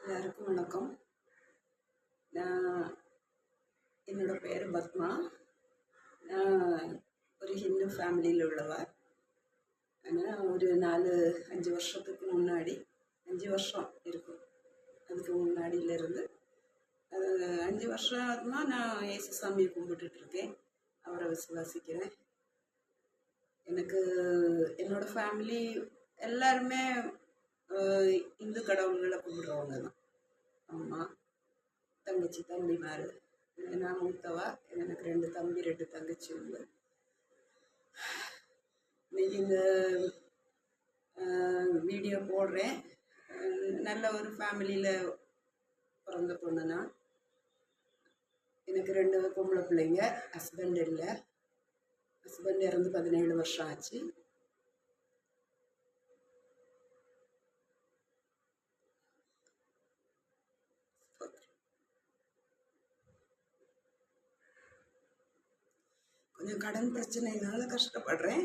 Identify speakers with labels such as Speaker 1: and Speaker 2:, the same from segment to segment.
Speaker 1: எல்லாருக்கும் வணக்கம். நான் என்னோட பேர் பத்மா. நான் ஒரு ஹிந்து ஃபேமிலியில் உள்ளவ. ஆனால் ஒரு 4-5 வருஷத்துக்கு முன்னாடி, 5 வருஷம் இருக்கும், அதுக்கு முன்னாடியிலேருந்து 5 வருஷமா நான் இயேசு சாமியை கும்பிட்டுட்ருக்கேன். அவரை விசுவாசிக்கிறேன். எனக்கு என்னோடய ஃபேமிலி எல்லாருமே இந்து கடவுள்களை கும்பிடுறவங்க தான். அம்மா, தங்கச்சி, தம்பிமார். நான் மூத்தவா. எனக்கு 2 தம்பி 2 தங்கச்சி உண்டு. இன்னைக்கு இந்த வீடியோ போடுறேன். நல்ல ஒரு ஃபேமிலியில் பிறந்த பொண்ணு நான். எனக்கு 2 பொம்பளை பிள்ளைங்க. ஹஸ்பண்ட் இல்லை. ஹஸ்பண்ட் இறந்து 17 வருஷம் ஆச்சு. கொஞ்சம் கடன் பிரச்சனைனால கஷ்டப்படுறேன்.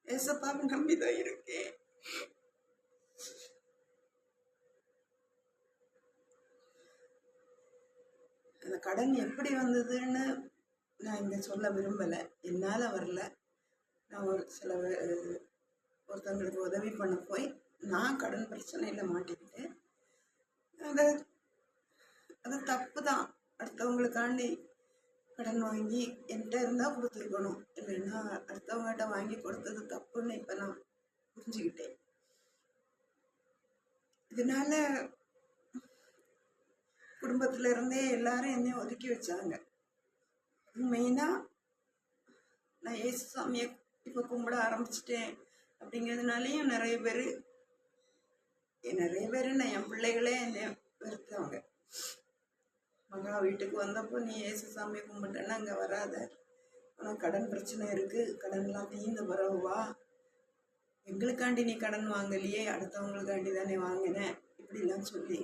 Speaker 1: ஏசப்பாவை நம்பிதான் இருக்கேன். அந்த கடன் எப்படி வந்ததுன்னு நான் இங்கே சொல்ல விரும்பலை. என்னால் வரல. நான் ஒருத்தவங்களுக்கு உதவி பண்ண போய் நான் கடன் பிரச்சனையில் மாட்டிக்கிட்டேன். அது தப்பு தான். அடுத்தவங்களுக்காண்டி கடன் வாங்கி என்கிட்ட இருந்தால் கொடுத்துருக்கணும். இல்லைன்னா அடுத்தவங்ககிட்ட வாங்கி கொடுத்தது தப்புன்னு இப்போ நான் புரிஞ்சுக்கிட்டேன். இதனால குடும்பத்துல இருந்தே எல்லாரும் என்னை ஒதுக்கி வச்சாங்க. மெயினாக நான் இயேசு சாமியை இப்போ கும்பிட ஆரம்பிச்சிட்டேன் அப்படிங்கிறதுனாலையும் நிறைய பேர் என் பிள்ளைகளே என்னை வெறுத்தவங்க. மகா வீட்டுக்கு வந்தப்போ, நீ இயேசு சாமியை கும்பிட்டேன்னா அங்கே வராத, ஆனால் கடன் பிரச்சனை இருக்குது, கடன்லாம் தீர்ந்த பிறகு வா, எங்களுக்காண்டி நீ கடன் வாங்கலையே, அடுத்தவங்களுக்காண்டி தானே வாங்கினேன், இப்படிலாம் சொல்லி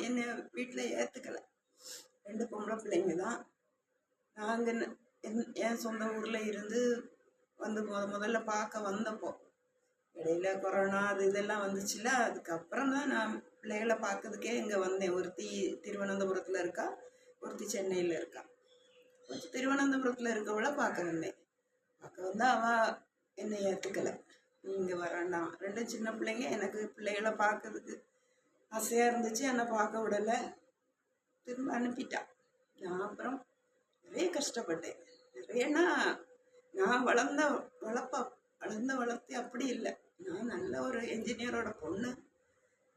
Speaker 1: என்னை வீட்டில் ஏற்றுக்கலை. 2 பொம்பளை பிள்ளைங்க தான். நாங்கள் என் சொந்த ஊரில் இருந்து வந்து முதல்ல பார்க்க வந்தப்போ, இடையில கொரோனா இதெல்லாம் வந்துச்சுல, அதுக்கப்புறம் தான் நான் பிள்ளைகளை பார்க்கறதுக்கே இங்கே வந்தேன். ஒருத்தி திருவனந்தபுரத்தில் இருக்கா, ஒருத்தி சென்னையில் இருக்கா. கொஞ்சம் திருவனந்தபுரத்தில் இருக்கவளை பார்க்க வந்தேன். பார்க்க வந்தால் அவள் என்னை ஏற்றுக்கலை. நீ இங்கே வரண்டாம். 2 சின்ன பிள்ளைங்க. எனக்கு பிள்ளைகளை பார்க்கறதுக்கு ஆசையாக இருந்துச்சு, என்னை பார்க்க விடலை, திரும்ப அனுப்பிட்டா. நான் அப்புறம் நிறைய கஷ்டப்பட்டேன். நிறையனா நான் வளர்த்தி அப்படி இல்லை. நான் நல்ல ஒரு என்ஜினியரோட பொண்ணு.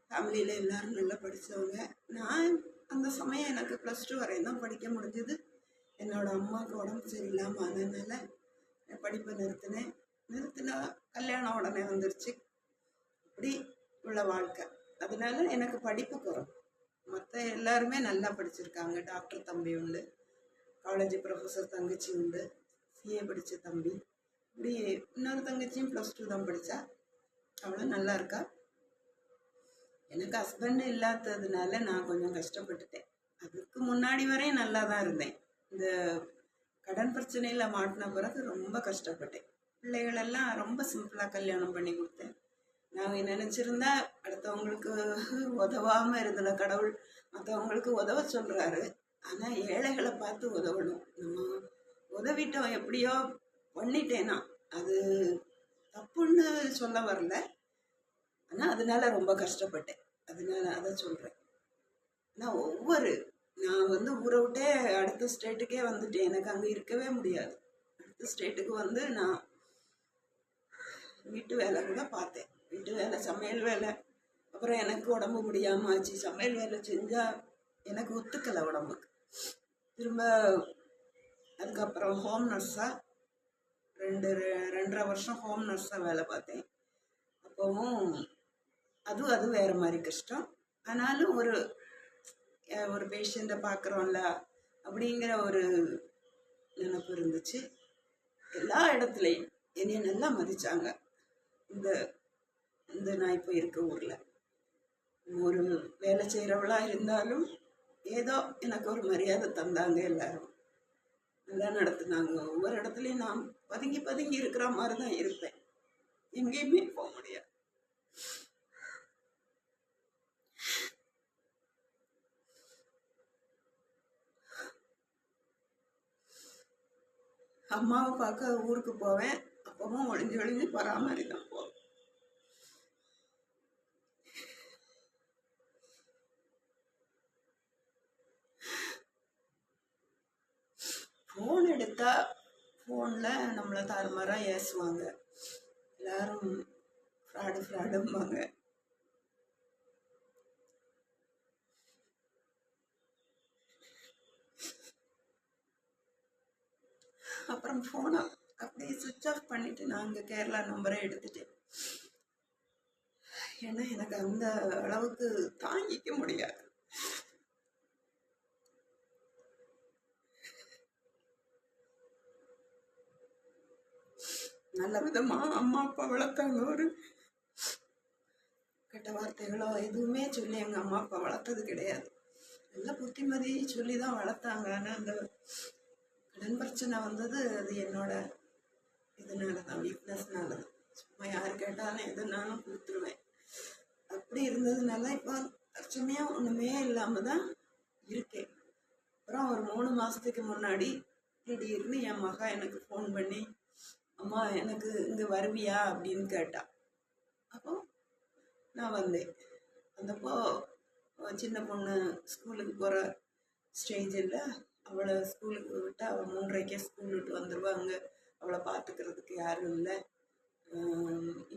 Speaker 1: ஃபேமிலியில் எல்லோரும் நல்லா படித்தவங்க. நான் அந்த சமயம் எனக்கு +2 வரையும் தான் படிக்க முடிஞ்சது. என்னோடய அம்மாவுக்கு உடம்பு சரியில்லாமல் அதனால் படிப்பை நிறுத்தினா கல்யாணம் உடனே வந்துருச்சு. இப்படி உள்ள வாழ்க்கை. அதனால எனக்கு படிப்பு குறைவு. மற்ற எல்லாருமே நல்லா படிச்சிருக்காங்க. டாக்டர் தம்பி உண்டு, காலேஜ் ப்ரொஃபஸர் தங்கச்சி உண்டு, CA படித்த தம்பி. இப்படி இன்னொரு தங்கச்சியும் +2 தான் படித்தா. அவளும் நல்லா இருக்கா. எனக்கு ஹஸ்பண்ட் இல்லாததுனால நான் கொஞ்சம் கஷ்டப்பட்டுட்டேன். அதுக்கு முன்னாடி வரையும் நல்லா தான் இருந்தேன். இந்த கடன் பிரச்சனையில் மாட்டின பிறகு ரொம்ப கஷ்டப்பட்டேன். பிள்ளைகளெல்லாம் ரொம்ப சிம்பிளாக கல்யாணம் பண்ணி கொடுத்தேன். நான் நினச்சிருந்தா அடுத்தவங்களுக்கு உதவாமல் இருந்தல கடவுள் மற்றவங்களுக்கு உதவ சொல்கிறாரு. ஆனால் ஏழைகளை பார்த்து உதவணும். நம்ம உதவிட்டோம், எப்படியோ பண்ணிட்டேன்னா அது தப்புன்னு சொல்ல வரல. ஆனால் அதனால ரொம்ப கஷ்டப்பட்டேன். அதனால அதை சொல்கிறேன். ஆனால் நான் ஊரை விட்டே அடுத்த ஸ்டேட்டுக்கே வந்துட்டேன். எனக்கு அங்கே இருக்கவே முடியாது. அடுத்த ஸ்டேட்டுக்கு வந்து நான் வீட்டு வேலை கூட பார்த்தேன். வீட்டு வேலை, சமையல் வேலை. அப்புறம் எனக்கு உடம்பு முடியாமல் ஆச்சு. சமையல் வேலை செஞ்சால் எனக்கு ஒத்துக்கலை உடம்புக்கு. திரும்ப அதுக்கப்புறம் ஹோம் நர்ஸாக 2.5 வருஷம் ஹோம் நர்ஸாக வேலை பார்த்தேன். அப்போவும் அது வேறு மாதிரி கஷ்டம். ஆனாலும் ஒரு பேஷண்ட்டை பார்க்குறோம்ல அப்படிங்கிற ஒரு நினைப்பு இருந்துச்சு. எல்லா இடத்துலையும் என்னை நல்லா மதித்தாங்க. இந்த நான் இப்போ இருக்க ஊரில் ஒரு வேலை செய்கிறவளாக இருந்தாலும் ஏதோ எனக்கு ஒரு மரியாதை தந்தாங்க. எல்லாரும் நல்லா நடத்துனாங்க. ஒவ்வொரு இடத்துலையும் நான் பதுங்கி இருக்கிற மாதிரி தான் இருப்பேன். எங்கேயுமே போக முடியாது. அம்மாவை பார்க்க ஊருக்கு போவேன். அப்பவும் ஒளிஞ்சு ஒளிஞ்சு பராமரி தான் போவேன். ஃபோன் எடுத்தா ஃபோனில் நம்மளை தாறுமாறாக ஏசுவாங்க. எல்லாரும் ஃப்ராடும்பாங்க. அப்புறம் ஃபோனை அப்படியே சுவிட்ச் ஆஃப் பண்ணிவிட்டு நான் அங்கே கேரளா நம்பரை எடுத்துட்டேன். ஏன்னா எனக்கு அந்த அளவுக்கு தாங்கிக்க முடியாது. நல்ல விதமாக அம்மா அப்பா வளர்த்தாங்க. ஒரு கெட்ட வார்த்தைகளோ எதுவுமே சொல்லி எங்கள் அம்மா அப்பா வளர்த்தது கிடையாது. நல்ல புத்திமதி சொல்லி தான் வளர்த்தாங்க. ஆனால் அந்த கடன் பிரச்சனை வந்தது அது என்னோட இதனால தான், வீக்னஸ்னால தான். சும்மா யார் கேட்டாலும் எதுனாலும் கொடுத்துருவேன். அப்படி இருந்ததுனால இப்போ தற்சமயம் ஒன்றுமே இல்லாமல் தான் இருக்கேன். அப்புறம் ஒரு 3 மாதத்துக்கு முன்னாடி திடீர்னு என் மகா எனக்கு ஃபோன் பண்ணி, அம்மா எனக்கு இங்கே வருவியா அப்படின்னு கேட்டா. அப்போ நான் வந்தேன். வந்தப்போ சின்ன பொண்ணு ஸ்கூலுக்கு போகிற ஸ்டேஜில் அவளை ஸ்கூலுக்கு விட்டு அவள் 3:30க்கே ஸ்கூல் விட்டு வந்துடுவாங்க. அவளை பார்த்துக்கிறதுக்கு யாரும் இல்லை.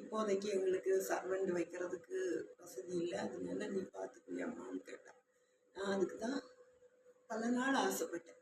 Speaker 1: இப்போதைக்கு எங்களுக்கு சர்வெண்ட் வைக்கிறதுக்கு வசதி இல்லை, அதனால நீ பார்த்துக்குவியாம்மான்னு கேட்டான். நான் அதுக்கு தான் பல நாள் ஆசைப்பட்டேன்.